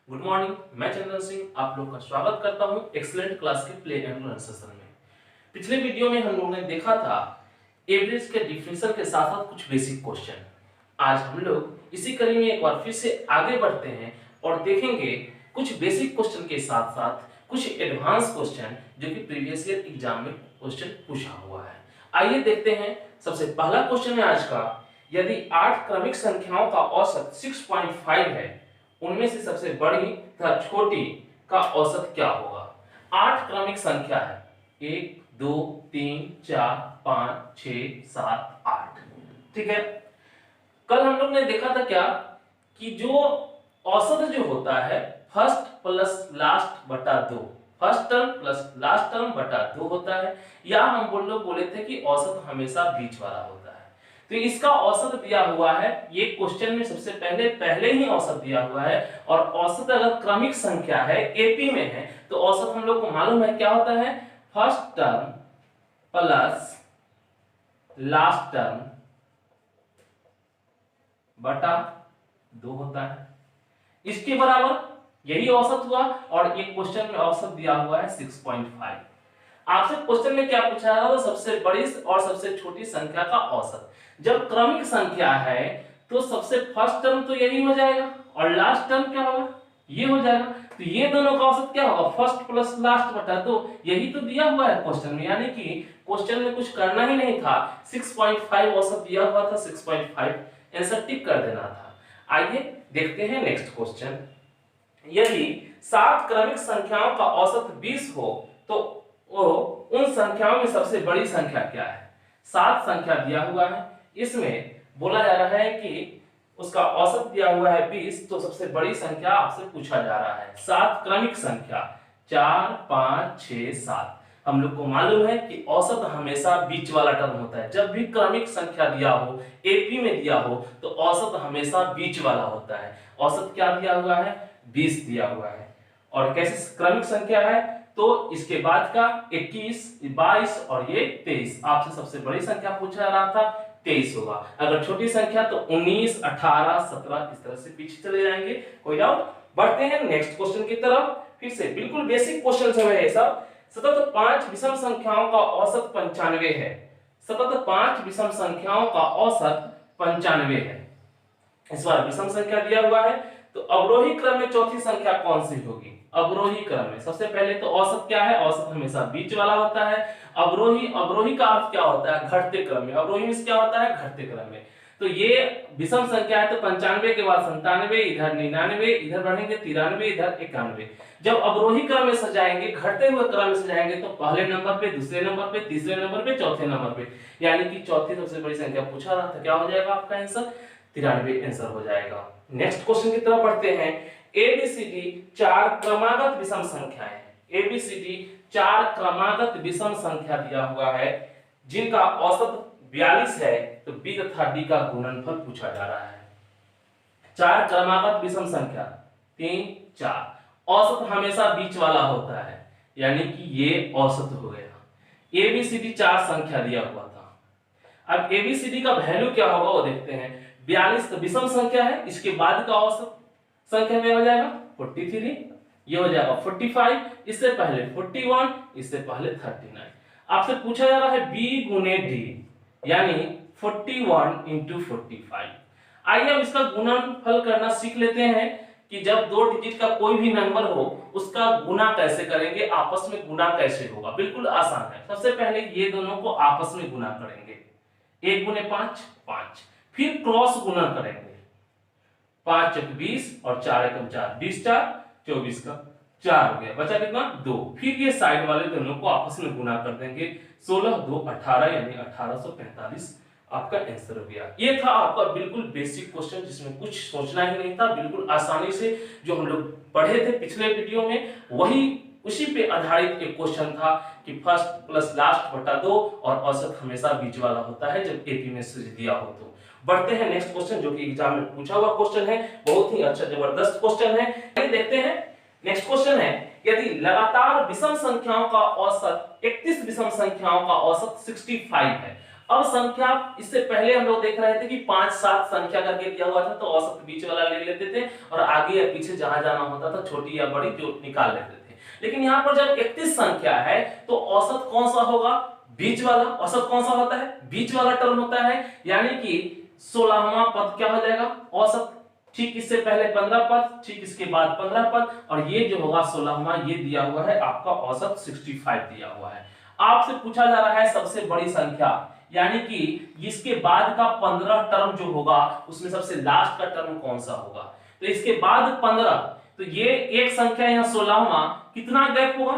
Good morning, मैं चंदन सिंह आप लोग का स्वागत करता हूं एक्सीलेंट क्लास के प्ले एंड लर्न सेशन में। पिछले वीडियो में हम लोगों ने देखा था एवरेज के डिफिनेशन के साथ साथ कुछ बेसिक क्वेश्चन। आज हम लोग इसी कड़ी में एक बार फिर से आगे बढ़ते हैं और देखेंगे कुछ बेसिक क्वेश्चन के साथ साथ कुछ एडवांस क्वेश्चन जो कि प्रीवियस ईयर एग्जाम में क्वेश्चन पूछा हुआ है। आइए देखते हैं। सबसे पहला क्वेश्चन है आज का, यदि 8 क्रमिक संख्याओं का औसत 6.5 है, उनमें से सबसे बड़ी तथा छोटी का औसत क्या होगा। 8 क्रमिक संख्या है, 1 2 3 4 5 6 7 8। ठीक है, कल हम लोग ने देखा था क्या कि जो औसत जो होता है फर्स्ट प्लस लास्ट बटा 2, first term plus last term बटा 2 होता है, या हम लोग बोले थे कि औसत हमेशा बीच वाला होता है। तो इसका औसत दिया हुआ है, ये क्वेश्चन में सबसे पहले ही औसत दिया हुआ है। और औसत अगर क्रमिक संख्या है, एपी में है, तो औसत हम लोग को मालूम है क्या होता है, first term plus last term बटा 2 होता है। इसके बराबर यही औसत हुआ और एक क्वेश्चन में औसत दिया हुआ है 6.5। आपसे क्वेश्चन में क्या पूछा है, तो सबसे बड़ी और सबसे छोटी संख्या का औसत। जब क्रमिक संख्या है तो सबसे फर्स्ट टर्म तो यही हो जाएगा और लास्ट टर्म क्या होगा, ये हो जाएगा। तो ये दोनों का औसत क्या होगा, फर्स्ट प्लस लास्ट बटा 2। यही तो दिया हुआ है क्वेश्चन में, यानी कि क्वेश्चन में कुछ करना ही नहीं था। 6.5 औसत दिया हुआ था, 6.5 आंसर टिक कर देना था। आइए देखते हैं नेक्स्ट क्वेश्चन। यदि 7 क्रमिक संख्याओं का औसत 20 हो तो उन संख्याओं में सबसे बड़ी संख्या क्या है। 7 संख्या दिया हुआ है, इसमें बोला जा रहा है कि उसका औसत दिया हुआ है 20, तो सबसे बड़ी संख्या आपसे पूछा जा रहा है 7 क्रमिक संख्या 4 5 6 7। हम लोग को मालूम है कि औसत हमेशा बीच वाला टर्म होता है। जब भी क्रमिक संख्या दिया हो, एपी में दिया हो, तो औसत हमेशा बीच वाला होता है। औसत क्या दिया हुआ है, 20 दिया हुआ है। और कैसे क्रमिक संख्या है, तो इसके बाद का 21 22 और ये 23। आपसे सबसे बड़ी संख्या पूछा जा रहा था, 23 होगा। अगर छोटी संख्या तो 19 18 17 इस तरह से पीछे चले जाएंगे। कोई डाउट। बढ़ते हैं नेक्स्ट क्वेश्चन की तरफ। फिर से बिल्कुल बेसिक क्वेश्चन है ये सब। सतत 5 विषम संख्याओं का औसत 95 है। सतत 5 विषम संख्याओं का औसत 95 है। इस बार विषम संख्या दिया हुआ है, तो अवरोही क्रम में चौथी संख्या कौन सी होगी। अवरोही क्रम में सबसे पहले तो औसत क्या है, औसत हमेशा बीच वाला होता है। अवरोही का अर्थ क्या होता है, घटते क्रम में। अवरोही में क्या होता है, घटते क्रम में। तो ये विषम संख्या है, तो 95 के बाद 97, इधर 99, इधर बढ़ेंगे 93, इधर 91। जब अवरोही क्रम में सजाएंगे, घटते हुए क्रम में सजाएंगे, तो पहले नंबर पे, दूसरे नंबर पे, तीसरे नंबर पे, चौथे नंबर पे, यानी कि चौथी सबसे बड़ी संख्या पूछा रहा था, क्या हो जाएगा आपका आंसर, 93 आंसर हो जाएगा। नेक्स्ट क्वेश्चन की तरफ बढ़ते हैं। एबीसीडी 4 क्रमागत विषम संख्याएं हैं। एबीसीडी 4 क्रमागत विषम संख्या दिया हुआ है, जिनका औसत 42 है, तो बी तथा डी का गुणनफल पूछा जा रहा है। 4 क्रमागत विषम संख्या 3 4, औसत हमेशा बीच वाला होता है, यानी कि ये औसत हो गया। एबीसीडी 4 संख्या दिया हुआ था। अब एबीसीडी का वैल्यू क्या होगा वो देखते हैं। 42 तो विषम संख्या है, इसके बाद का औसत संख्या में हो जाएगा 43, ये हो जाएगा 45, इससे पहले 41, इससे पहले 39। आपसे पूछा जा रहा है बी गुने डी, यानी 41 इंटू 45। आइए अब इसका गुणनफल करना सीख लेते हैं कि जब 2 डिजिट का कोई भी नंबर हो उसका गुना कैसे करेंगे, आपस में गुना कैसे होगा। बिल्कुल आसान है। सबसे पहले ये दोनों को आपस में गुना करेंगे, 1 गुने 5 5, फिर क्रॉस गुना करेंगे, 5 चौक 20 और 4 एकम 4, 20 4 24 का 4 हो गया, बचा कितना 2। फिर ये साइड वाले दोनों को आपस में गुना कर देंगे, 16 2 18, यानी 1845 आपका आंसर हो गया। ये था आपका बिल्कुल बेसिक क्वेश्चन, जिसमें कुछ सोचना ही नहीं था। बिल्कुल आसानी से जो हम लोग पढ़े थे पिछले वीडियो में, वही उसी पे आधारित एक क्वेश्चन था कि फर्स्ट प्लस लास्ट बटा 2 और औसत हमेशा बीच वाला होता है जब एपी में से दिया हो तो। बढ़ते हैं नेक्स्ट क्वेश्चन, जो कि एग्जाम में पूछा हुआ क्वेश्चन है, बहुत ही अच्छा जबरदस्त क्वेश्चन है। देखते हैं नेक्स्ट क्वेश्चन है, यदि लगातार विषम संख्याओं का औसत 31 विषम संख्याओं का औसत 65 है। अब संख्या, इससे पहले हम लोग देख रहे थे कि 5 7 संख्या करके दिया हुआ था तो औसत बीच वाला ले लेते थे और आगे या पीछे जहां जाना होता था छोटी या बड़ी जो निकाल लेते थे। लेकिन यहाँ पर जब 31 संख्या है तो औसत कौन सा होगा? बीच वाला। औसत कौन सा होता है? बीच वाला टर्म होता है, यानी कि 16वां पद क्या हो जाएगा? औसत। ठीक इससे पहले 15 पद, ठीक इसके बाद 15 पद, और ये जो होगा 16वां, ये दिया हुआ है आपका औसत 65 दिया हुआ है। आपसे पूछा जा रहा है सबसे बड़ी संख्या, यानी कि इसके बाद का 15 टर्म जो होगा उसमें सबसे लास्ट का टर्म कौन सा होगा? तो इसके बाद 15, तो ये एक संख्या यहाँ 16वां, कितना गैप होगा?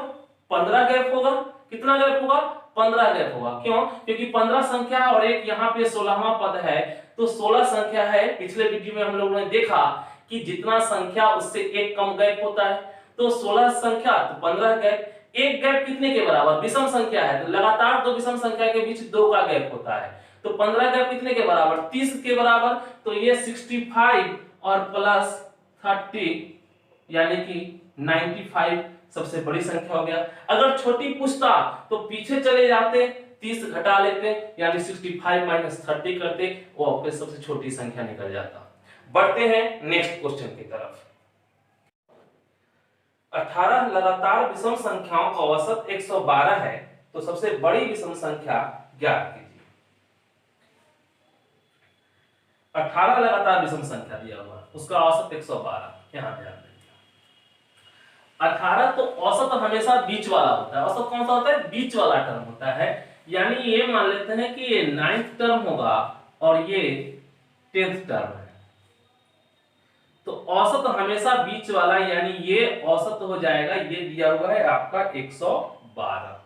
15 गैप होगा। कितना गैप होगा? 15 गैप होगा। क्यों? क्योंकि 15 संख्या है और एक यहाँ पे 16वां पद है, तो 16 संख्या है। पिछले वीडियो में हम लोगों ने देखा कि जितना संख्या उससे एक कम गैप होता है, तो 16 संख्या तो 15 गैप। एक गैप कितने के बराबर? विषम संख्या है तो लगातार दो विषम संख्या के बीच 2 का गैप होता है, तो 15 गैप कितने के बराबर? 30 के बराबर। तो ये 65 और प्लस 30 यानी कि 95 सबसे बड़ी संख्या हो गया। अगर छोटी पूछता तो पीछे चले जाते, 30 घटा लेते, यानी 65 माइनस 30 करते, वो आपके सबसे छोटी संख्या निकल जाता। बढ़ते हैं नेक्स्ट क्वेश्चन की तरफ। 18 लगातार विषम संख्याओं का औसत 112 है, तो सबसे बड़ी विषम संख्या ज्ञात कीजिए। 18 लगातार विषम संख्या दिया हुआ, उसका औसत 112, यहां ध्यान दें। 18 तो औसत हमेशा बीच वाला होता है। औसत कौन सा होता है? बीच वाला टर्म होता है, यानी ये मान लेते हैं कि ये 9th टर्म होगा और ये 10th टर्म है, तो औसत हमेशा बीच वाला, यानी ये औसत हो जाएगा, ये दिया हुआ है आपका 112।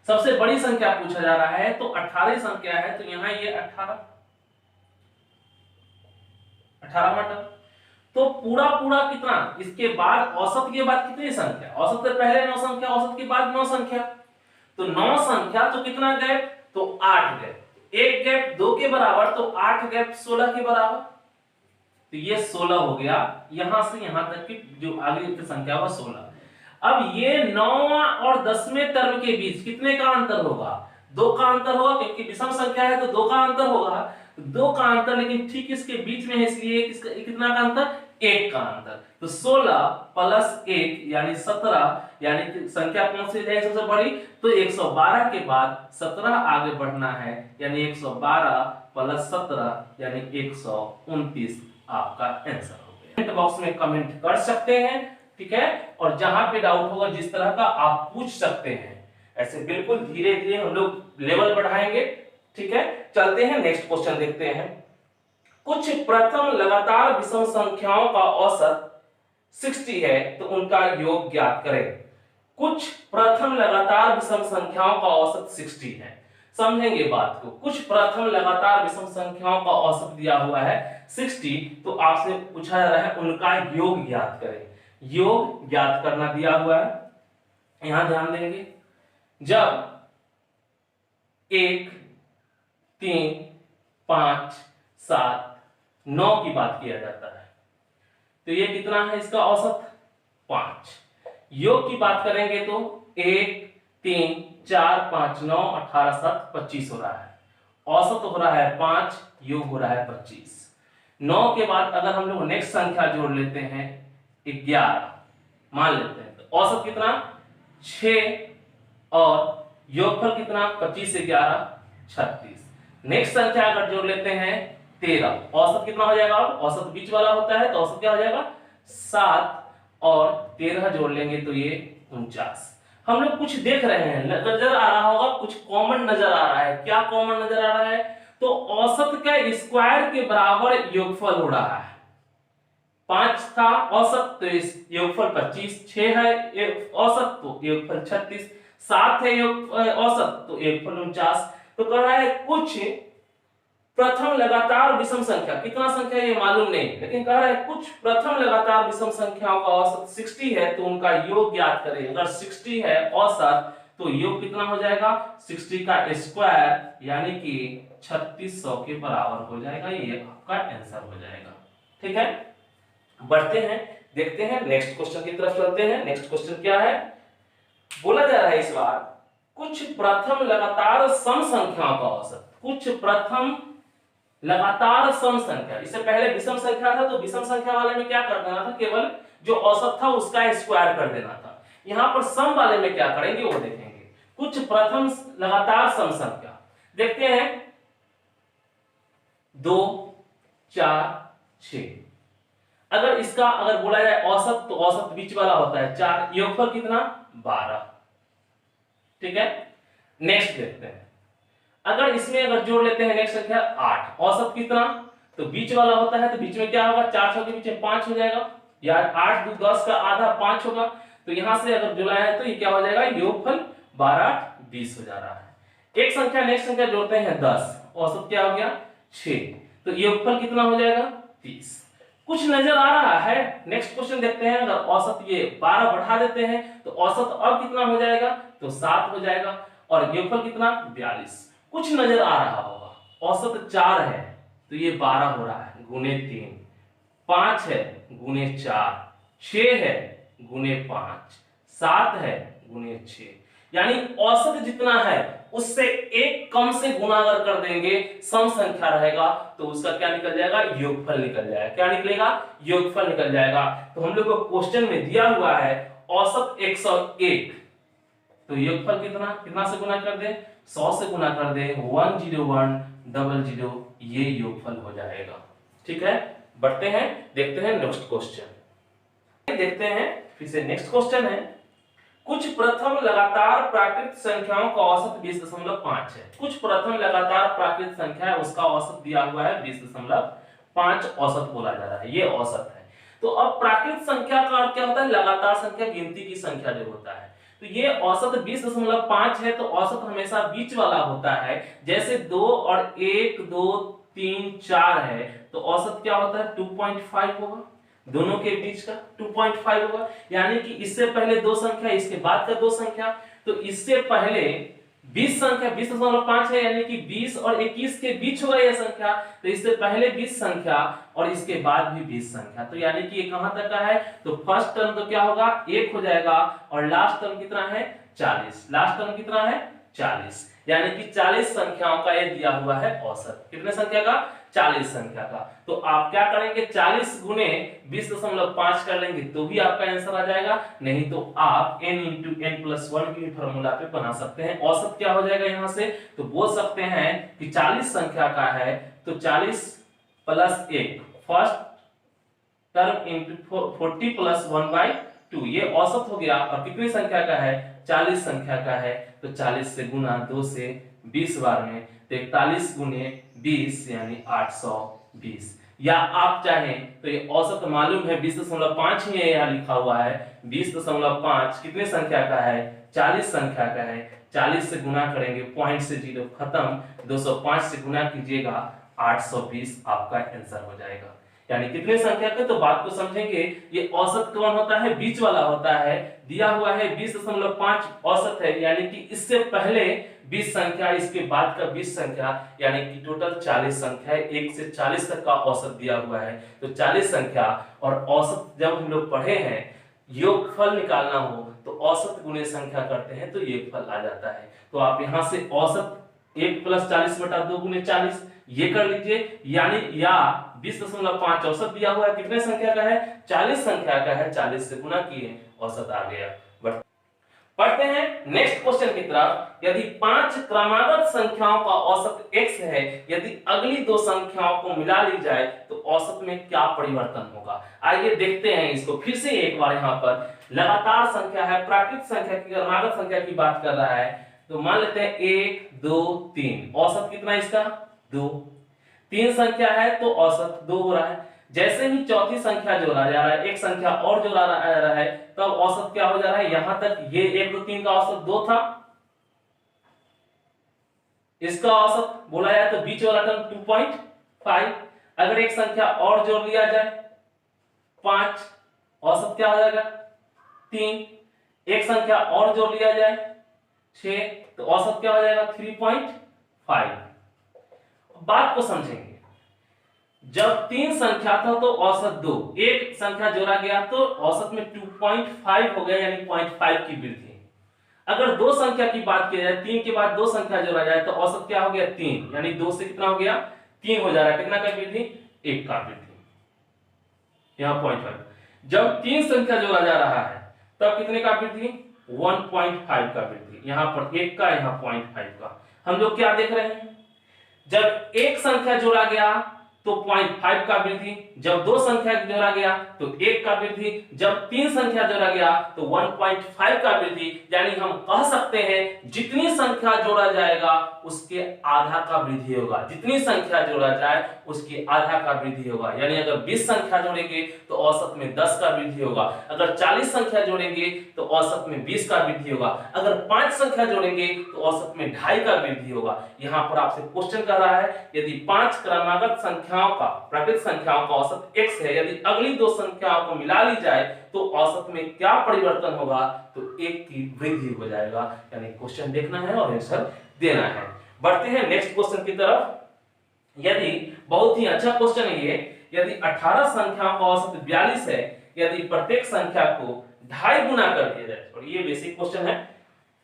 सबसे बड़ी संख्या पूछा जा रहा है तो 18 संख्या है, तो यहां ये 18वां टर्म। तो पूरा पूरा कितना? इसके बाद औसत के बाद कितनी संख्या? औसत से पहले 9 संख्या, औसत के बाद 9 संख्या, तो 9 संख्या तो कितना गैप? तो 8 गैप। एक गैप 2 के बराबर, तो 8 गैप 16 के बराबर, तो ये 16 हो गया। यहां से यहां तक की जो आगे की संख्या हुआ 16। अब ये 9वां और 10वें टर्म के बीच कितने का अंतर होगा? 2 का अंतर होगा, क्योंकि विषम संख्या है तो 2 का अंतर होगा। 2 का अंतर, लेकिन ठीक इसके बीच में है, इसलिए कितना का अंतर? 1 का अंतर। तो 16 प्लस 1 यानी 17, यानी कि संख्या कौन सी है सबसे बड़ी? तो 112 के बाद 17 आगे बढ़ना है, यानी 112 प्लस 17 यानी 129 आपका आंसर हो गया। कमेंट बॉक्स में कमेंट कर सकते हैं, ठीक है, और जहां पे डाउट होगा जिस तरह का आप पूछ सकते हैं। ऐसे बिल्कुल धीरे धीरे हम लोग लेवल बढ़ाएंगे, ठीक है। चलते हैं नेक्स्ट क्वेश्चन देखते हैं। कुछ प्रथम लगातार विषम संख्याओं का औसत 60 है, तो उनका योग ज्ञात करें। कुछ प्रथम लगातार विषम संख्याओं का औसत 60 है। समझेंगे बात को। कुछ प्रथम लगातार विषम संख्याओं का औसत दिया हुआ है 60, तो आपसे पूछा जा रहा है उनका योग ज्ञात करें। योग ज्ञात करना दिया हुआ है, यहां ध्यान देंगे। जब 1 3 5 7 9 की बात किया जाता है, तो ये कितना है इसका औसत? 5। योग की बात करेंगे तो 1 3 4 5 9 18 7 25 हो रहा है। औसत हो रहा है 5, योग हो रहा है 25। 9 के बाद अगर हम लोग नेक्स्ट संख्या जोड़ लेते हैं 11 मान लेते हैं, तो औसत कितना? 6 और योगफल कितना? 25 से 11 36। नेक्स्ट संख्या अगर जोड़ लेते हैं 13, औसत कितना हो जाएगा? औसत बीच वाला होता है, तो औसत क्या हो जाएगा? 7 और 13 जोड़ लेंगे तो ये 49। हम लोग कुछ देख रहे हैं, नजर आ रहा होगा, कुछ कॉमन नजर आ रहा है। क्या कॉमन नजर आ रहा है? तो औसत का स्क्वायर के बराबर योगफल हो रहा है। 5 था औसत, तो इस योगफल 25, 6 है औसत तो योगफल 36, 7 है औसत तो योगफल 49। तो कह रहा है कुछ प्रथम लगातार विषम संख्या, कितना संख्या ये मालूम नहीं, लेकिन कह रहा है कुछ प्रथम लगातार विषम संख्याओं का औसत 60 है, तो उनका योग ज्ञात करें। अगर 60 है औसत, तो योग कितना हो जाएगा? 60 का स्क्वायर यानी कि 3600 के बराबर हो जाएगा। ये आपका आंसर हो जाएगा, ठीक है। बढ़ते हैं, देखते हैं नेक्स्ट क्वेश्चन की तरफ चलते हैं। नेक्स्ट क्वेश्चन क्या है? बोला जा रहा है इस बार कुछ प्रथम लगातार सम संख्याओं का औसत, कुछ प्रथम लगातार सम संख्या, इससे पहले विषम संख्या था तो विषम संख्या वाले में क्या कर देना था, केवल जो औसत था उसका स्क्वायर कर देना था। यहां पर सम वाले में क्या करेंगे वो देखेंगे। कुछ प्रथम लगातार सम संख्या देखते हैं, 2 4 6। अगर इसका अगर बोला जाए औसत तो औसत बीच वाला होता है 4, योगफल कितना 12। ठीक है, नेक्स्ट देखते हैं। अगर इसमें अगर जोड़ लेते हैं नेक्स्ट संख्या 8, औसत कितना, तो बीच वाला होता है तो बीच में क्या होगा, 4 6 के बीच में 5 हो जाएगा, या 8 2 10 का आधा 5 होगा। तो यहां से अगर जुड़ा है तो ये क्या हो जाएगा, योगफल 12 20 हो जा रहा है। एक संख्या नेक्स्ट संख्या जोड़ते हैं 10, औसत क्या हो गया 6, तो योगफल कितना हो जाएगा 30। कुछ नजर आ रहा है। नेक्स्ट क्वेश्चन देखते हैं, अगर औसत ये 12 बढ़ा देते हैं तो औसत अब कितना हो जाएगा, तो 7 हो जाएगा, और योगफल कितना 42। कुछ नजर आ रहा होगा, औसत 4 है तो ये 12 हो रहा है गुने 3, 5 है गुने 4, 6 है गुने 5, 7 है गुने 6, यानी औसत जितना है उससे एक कम से गुना अगर कर देंगे, सम संख्या रहेगा तो उसका क्या निकल जाएगा, योगफल निकल जाएगा। क्या निकलेगा, योगफल निकल जाएगा। तो हम लोग को क्वेश्चन में दिया हुआ है औसत 101, तो योगफल कितना कितना से गुना कर दे, 100 से गुना कर दे, 101 00, ये योगफल हो जाएगा। ठीक है, बढ़ते हैं, देखते हैं नेक्स्ट क्वेश्चन। देखते हैं फिर से नेक्स्ट क्वेश्चन है, कुछ प्रथम लगातार प्राकृत संख्याओं का औसत 20.5 है। कुछ प्रथम लगातार प्राकृत संख्या है, उसका औसत दिया हुआ है 20.5 औसत बोला जा रहा है, ये औसत है। तो अब प्राकृत संख्या का अर्थ क्या होता है, लगातार संख्या, गिनती की संख्या जो होता है। तो ये औसत 20.5 है, तो औसत हमेशा बीच वाला होता है। जैसे 2 और 1 2 3 4 है तो औसत क्या होता है 2.5 होगा, दोनों के बीच का 2.5 होगा। यानी कि इससे पहले दो संख्या, इसके बाद का दो संख्या, तो इससे पहले 20 संख्या 20.5 है, यानी कि 20 और 21 के बीच होगा यह संख्या, तो इससे पहले 20 संख्या और इसके बाद भी 20 संख्या। तो यानी कि ये कहां तक का है, तो फर्स्ट टर्म तो क्या होगा 1 हो जाएगा, और लास्ट टर्म कितना है 40, लास्ट टर्म कितना है 40, यानी कि 40 संख्याओं का ये दिया हुआ है औसत। कितने संख्या का, 40 संख्या का। तो आप क्या करेंगे, 40 गुने 20.5 कर लेंगे तो भी आपका आंसर आ जाएगा, नहीं तो आप n × n+1 की फॉर्मूला पे बना सकते हैं। औसत क्या हो जाएगा यहां से, तो बोल सकते हैं कि 40 संख्या का है तो 40 + 1 फर्स्ट टर्म इंटू 40 + 1/2, ये औसत हो गया। और कितनी संख्या का है, 40 संख्या का है, तो 40 से गुना 2 से 20 बार में, तो 41 गुने 20 यानी 820। या आप चाहें तो ये औसत मालूम है 20.5 ही है, यहाँ लिखा हुआ है 20.5 कितने संख्या का है, 40 संख्या का है। 40 से गुना करेंगे, पॉइंट से 0 खत्म, 205 से गुना कीजिएगा 820 आपका आंसर हो जाएगा। यानी कितने संख्या के, तो बात को समझेंगे। ये औसत कौन होता है, बीच वाला होता है। दिया हुआ है 20.5 औसत है, यानी कि इससे पहले 20 संख्या, इसके बाद का 20 संख्या, यानी कि टोटल 40 संख्या है। 1 से 40 तक का औसत दिया हुआ है, तो 40 संख्या। और औसत जब हम लोग पढ़े हैं, योगफल निकालना हो तो औसत गुणे संख्या करते हैं तो योगफल आ जाता है। तो आप यहां से औसत 1 + 40/2 × 40 ये कर लीजिए, यानी या 20.5 औसत दिया हुआ है, कितने संख्या का है 40 संख्या का है, 40 से गुना किए औसत आ गया। पढ़ते हैं नेक्स्ट क्वेश्चन की तरफ। यदि 5 क्रमागत संख्याओं का औसत x है, यदि अगली दो संख्याओं को मिला ली जाए तो औसत में क्या परिवर्तन होगा। आइए देखते हैं इसको फिर से एक बार। यहाँ पर लगातार संख्या है, प्राकृत संख्या की, क्रमागत संख्या की बात कर रहा है। तो मान लेते हैं 1 2 3, औसत कितना इसका 2। 3 संख्या है तो औसत 2 हो रहा है। जैसे ही चौथी संख्या जोड़ा जा रहा है, एक संख्या और जोड़ा जा रहा है, तब औसत क्या हो जा रहा है, यहां तक ये 1 2 3 का औसत 2 था, इसका औसत बोला जाए तो बीच वाला टर्म 2.5। अगर एक संख्या और जोड़ लिया जाए 5, औसत क्या हो जाएगा 3। एक संख्या और जोड़ लिया जाए 6, तो औसत क्या हो जाएगा 3.5। बात को समझेंगे, जब 3 संख्या था तो औसत 2, एक संख्या जोड़ा गया तो औसत में 2.5 हो गया, यानी 0.5 की वृद्धि। अगर दो संख्या की बात की जाए, 3 के बाद दो संख्या जोड़ा जाए तो औसत क्या हो गया 3, यानी 2 से कितना हो गया 3 हो जा रहा है। कितना का वृद्धि 1 का वृद्धि, यहाँ 0.5। जब 3 संख्या जोड़ा जा रहा है तब कितने का वृद्धि 1.5 का वृद्धि, यहाँ पर 1 का, यहाँ 0.5 का। हम लोग क्या देख रहे हैं, जब एक संख्या जोड़ा गया तो 0.5 का वृद्धि, जब दो संख्या जोड़ा गया तो 1 का वृद्धि, जब 3 संख्या जोड़ा गया तो 1.5 का वृद्धि। यानी हम कह सकते हैं जितनी संख्या जोड़ा जाएगा उसके आधा का वृद्धि होगा, जितनी संख्या जोड़ा जाए उसके आधा का वृद्धि होगा। यानी अगर 20 संख्या जोड़ेंगे तो औसत में 10 का वृद्धि होगा, अगर 40 संख्या जोड़ेंगे तो औसत में 20 का वृद्धि होगा, अगर 5 संख्या जोड़ेंगे तो औसत में 2.5 का वृद्धि होगा। यहाँ पर आपसे क्वेश्चन कर रहा है यदि 5 क्रमागत संख्याओं का, प्राकृत संख्याओं का औसत x है, यदि अगली दो संख्याओं को मिला ली जाए तो औसत में क्या परिवर्तन होगा, तो 1 की वृद्धि हो जाएगा। यानी क्वेश्चन देखना है और आंसर देना है। बढ़ते हैं नेक्स्ट क्वेश्चन की तरफ। यदि बहुत ही अच्छा क्वेश्चन है ये, यदि 18 संख्याओं का औसत 42 है, यदि प्रत्येक संख्या को 2.5 गुना कर दिया जाए, और ये बेसिक क्वेश्चन है,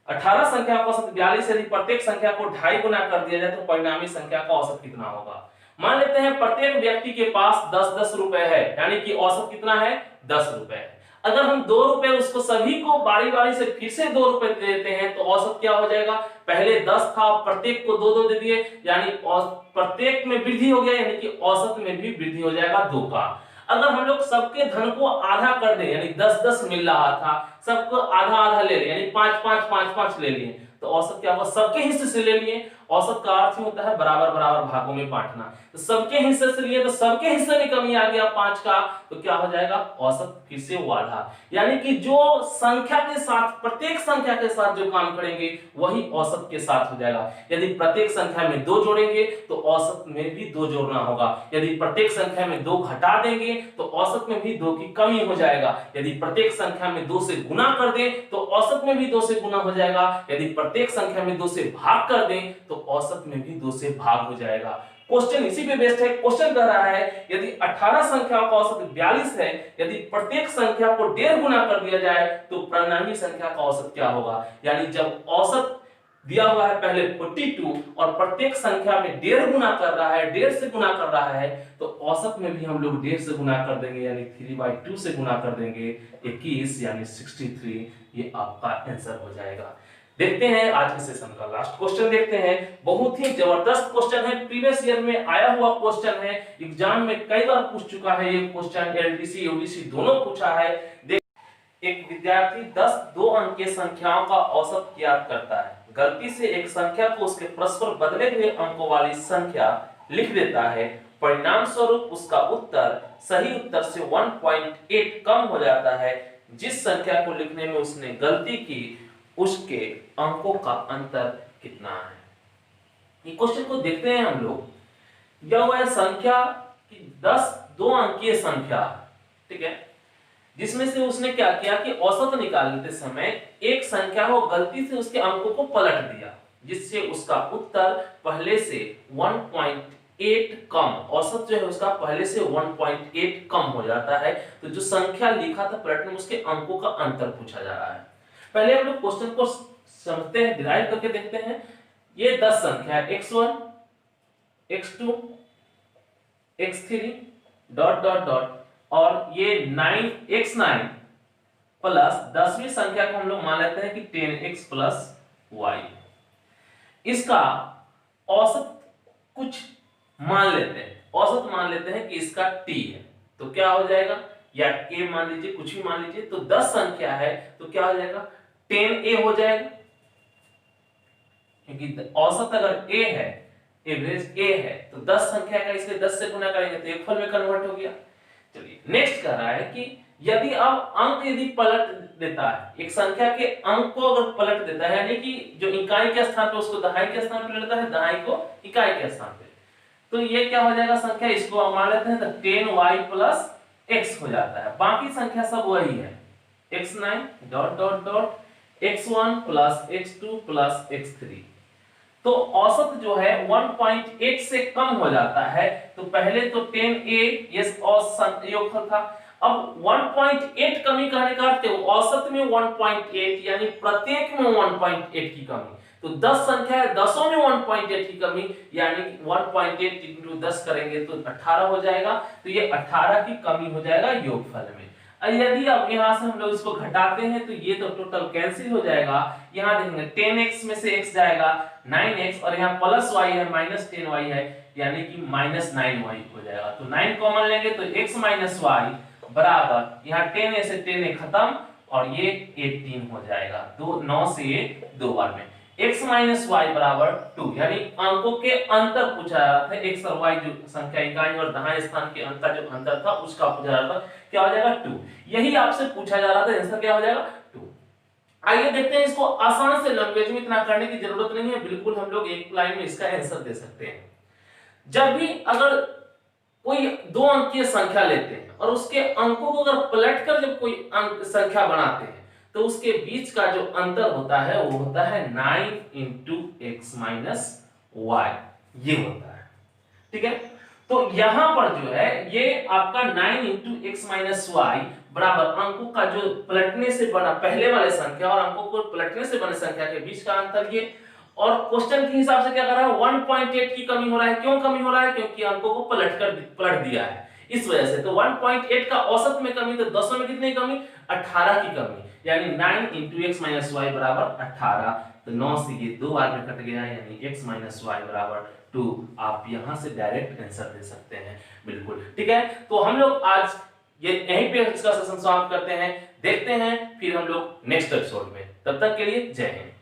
18 संख्या का औसत 42, यदि प्रत्येक संख्या को 2.5 गुना कर दिया जाए तो परिणामी संख्या का औसत कितना होगा। मान लेते हैं प्रत्येक व्यक्ति के पास 10-10 रुपए है, यानी कि औसत कितना है 10 रुपए है। अगर हम 2 रुपए उसको सभी को बारी बारी से फिर से 2 रुपए दे देते हैं तो औसत क्या हो जाएगा, पहले 10 था प्रत्येक को 2-2 दे दिए, यानी प्रत्येक में वृद्धि हो गया, यानी कि औसत में भी वृद्धि हो जाएगा 2 का। अगर हम लोग सबके धन को आधा कर दें, यानी 10-10 मिल रहा था, सबको आधा आधा ले लिए, यानी 5-5 ले लिए, तो औसत क्या होगा, सबके हिस्से से ले लिए। औसत का अर्थ होता है बराबर बराबर भागों में बांटना, तो सबके हिस्से से लिए तो सबके हिस्से में कमी आ गया 5 का, तो क्या हो जाएगा औसत फिर से वो आधा। यानी कि जो संख्या के साथ, प्रत्येक संख्या के साथ जो काम करेंगे वही औसत के साथ हो जाएगा। यदि प्रत्येक संख्या में 2 जोड़ेंगे तो औसत में भी 2 जोड़ना होगा, यदि प्रत्येक संख्या में 2 घटा देंगे तो औसत में भी 2 की कमी हो जाएगा, यदि प्रत्येक संख्या में 2 से गुना कर दें तो औसत में भी 2 से गुना हो जाएगा, यदि प्रत्येक संख्या में 2 से भाग कर दें तो औसत में भी 2 से भाग हो जाएगा। क्वेश्चन इसी पे बेस्ड है। क्वेश्चन कह रहा है यदि 18 संख्याओं का औसत 42 है, यदि प्रत्येक संख्या को 1.5 गुना कर दिया जाए तो परिणामी संख्या का औसत क्या होगा। यानी जब औसत दिया हुआ है पहले 42 और प्रत्येक संख्या में 1.5 गुना कर रहा है, 1.5 से गुना कर रहा है, तो औसत में भी हम लोग 1.5 से गुना कर देंगे, यानी 3/2 से गुना कर देंगे 21, यानी 63। ये आपका आंसर हो जाएगा। देखते हैं आज के सेशन का लास्ट क्वेश्चन देखते हैं। बहुत ही जबरदस्त क्वेश्चन है, प्रीवियस ईयर में आया हुआ क्वेश्चन है, एग्जाम में कई बार पूछ चुका है ये क्वेश्चन, एलडीसी यूडीसी दोनों पूछा है। एक विद्यार्थी 10 2 अंक की संख्याओं का औसत ज्ञात करता है, गलती से एक संख्या को उसके परस्पर बदले हुए अंकों वाली संख्या लिख देता है, परिणाम स्वरूप उसका उत्तर सही उत्तर से 1.8 कम हो जाता है। जिस संख्या को लिखने में उसने गलती की उसके अंकों का अंतर कितना है। ये क्वेश्चन को देखते हैं हम लोग। दिया हुआ है संख्या की 10 2 अंकीय संख्या, ठीक है, जिसमें से उसने क्या किया कि औसत निकालते समय एक संख्या को गलती से उसके अंकों को पलट दिया, जिससे उसका उत्तर पहले से 1.8 कम, औसत जो है उसका पहले से 1.8 कम हो जाता है। तो जो संख्या लिखा था पलटने में उसके अंकों का अंतर पूछा जा रहा है। पहले हम लोग क्वेश्चन को समझते हैं, डिराइव करके देखते हैं। ये 10 संख्या है, x1 x2 x3 dot dot dot, और ये 9 x9 प्लस 10वीं संख्या को हम लोग मान लेते हैं कि 10x प्लस y। इसका औसत कुछ मान लेते हैं, औसत मान लेते हैं कि इसका t है, तो क्या हो जाएगा, या a मान लीजिए, कुछ भी मान लीजिए, तो 10 संख्या है तो क्या हो जाएगा 10a हो जाएगा, क्योंकि औसत अगर a है, एवरेज a है, तो 10 संख्या का इसलिए 10 से गुना करेंगे तो एक फल में कन्वर्ट हो गया। चलिए नेक्स्ट कर रहा है कि यदि अब अंक यदि पलट देता है, एक संख्या के अंक को अगर पलट देता है, यानी कि जो इकाई के स्थान पे उसको दहाई के स्थान पे ले लेता है, दहाई को इकाई के स्थान पे, तो ये क्या हो जाएगा संख्या, इसको मान लेते हैं तो 10y प्लस x हो जाता है। बाकी संख्या सब वही है, x9 dot dot dot x1 plus x2 plus x3। तो औसत जो है 1.8 से कम हो जाता है, तो पहले तो 10a ये औसत योगफल था, अब 1.8 कमी कहने का अर्थ है औसत में 1.8 यानी प्रत्येक में 1.8 की कमी। तो 10 संख्या है, 10 में 1.8 की कमी यानी 1.8 इंटू 10 करेंगे तो 18 हो जाएगा। तो ये 18 की कमी हो जाएगा योगफल में। यदि अब यहाँ से हम लोग इसको घटाते हैं तो ये तो टोटल कैंसिल हो जाएगा। यहाँ देखेंगे 10x में से x जाएगा 9x और यहाँ प्लस y है माइनस 10y है यानी कि माइनस 9y हो जाएगा। तो 9 कॉमन लेंगे तो x माइनस y बराबर यहाँ 10 से 10 खत्म और ये 18 हो जाएगा। 9 से ये 2 बार में x माइनस वाई बराबर 2 यानी अंकों के अंतर पूछा जा रहा था। x और y जो संख्या इकाई और दाहिने स्थान के अंतर जो अंतर था उसका पूछा जा रहा था। क्या हो जाएगा 2, यही आपसे पूछा जा रहा था। आंसर क्या हो जाएगा 2। आइए देखते हैं इसको आसान से लैंग्वेज में, इतना करने की जरूरत नहीं है, बिल्कुल हम लोग एक लाइन में इसका आंसर दे सकते हैं। जब भी अगर कोई 2 अंकीय संख्या लेते हैं और उसके अंकों को अगर पलटकर जब कोई अंक संख्या बनाते हैं तो उसके बीच का जो अंतर होता है वो होता है 9 इंटू एक्स माइनस वाई, ये होता है। ठीक है, तो यहां पर जो है ये आपका 9 इंटू एक्स माइनस वाई बराबर अंकों का जो पलटने से बना पहले वाले संख्या और अंकों को पलटने से बने संख्या के बीच का अंतर ये। और क्वेश्चन के हिसाब से क्या कर रहा है 1.8 की कमी हो रहा है। क्यों कमी हो रहा है? क्योंकि अंकों को पलट दिया है इस वजह से। तो 1.8 का औसत में कमी, तो 10 में कितनी कमी? 18 की कमी यानी 9 इंटू एक्स माइनस वाई बराबर 18। तो 9 से ये 2 बार में कट गया यानी x माइनस वाई बराबर 2। आप यहां से डायरेक्ट आंसर दे सकते हैं बिल्कुल। ठीक है, तो हम लोग आज ये यहीं पे इसका सेशन समाप्त करते हैं। देखते हैं फिर हम लोग नेक्स्ट एपिसोड में। तब तक के लिए जय हिंद।